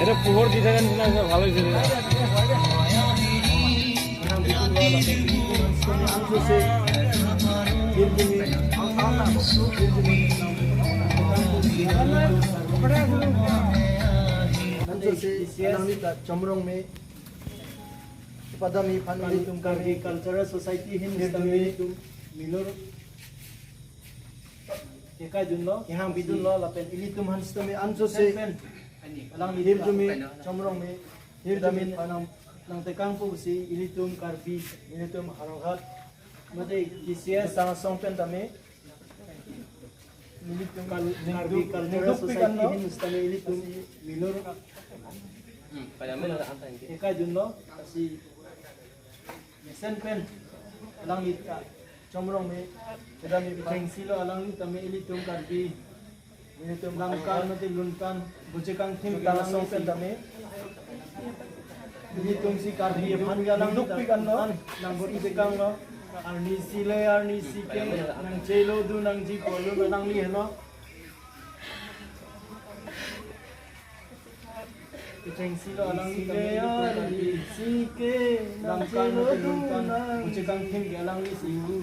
এটা পুহর দি থাকেন না ভালোই ছিল चमरों में पदमी फंडी तुम कभी कल्चरल सोसाइटी हिंदुस्तानी तुम मिलोर एका जुन्नो यहाँ बिदुन लो लपेन इली तुम हंसतो में अंजो से अलांग हिर तुमी चमरों में हिर दमिन अनाम नंते कांग पुसी इली तुम कार्बी इली तुम हरोघाट मते किसिया सांग सोंपेन तमे मिली तुम कार्बी कल्चरल सोसाइटी हिंदुस्तानी इली तुम मिलोर एका जुन्नो असी Sen pen alang ita chomrong me kada me biteng silo alang ita me ilitum karbi ilitum langkan mate lunkan bujekang thim kala song pen dame ilitum si karbi phan ga lang duk pikan no nang boti bekang no arni sile arni sike nang chelo du nang ji polu nang li heno biteng silo alang ita me arni sike langkan mate lunkan bujekang thim ga lang li siu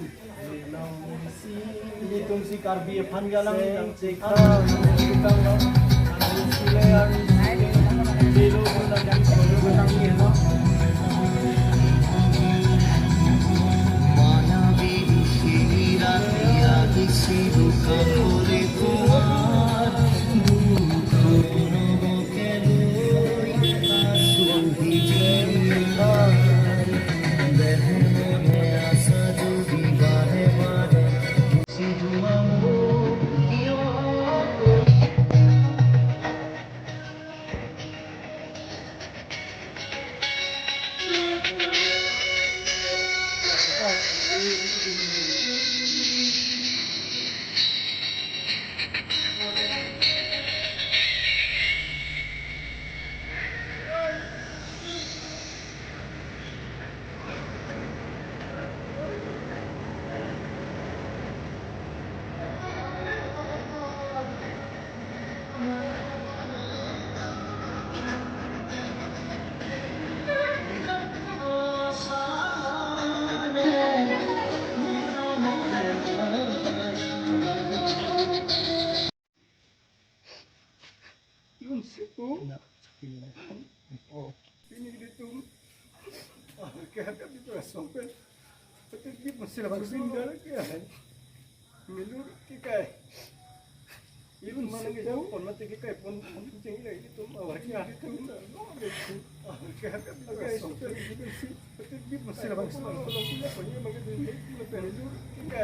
ilitum si karbi phan ga lang nang cheka bekang no arni sile arni sike chelo du nang ji polu nang li heno Ibu mana kita pun mati kita pun kucing ini itu awak kita itu kita kita masih lepas kalau kita punya macam ini kita perlu kita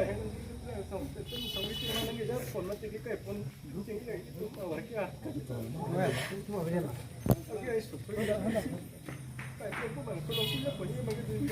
sampai kita mana kita pun mati kita pun kucing ini itu awak kita itu apa dia? Oke, itu. Kita pun kalau kita punya macam ini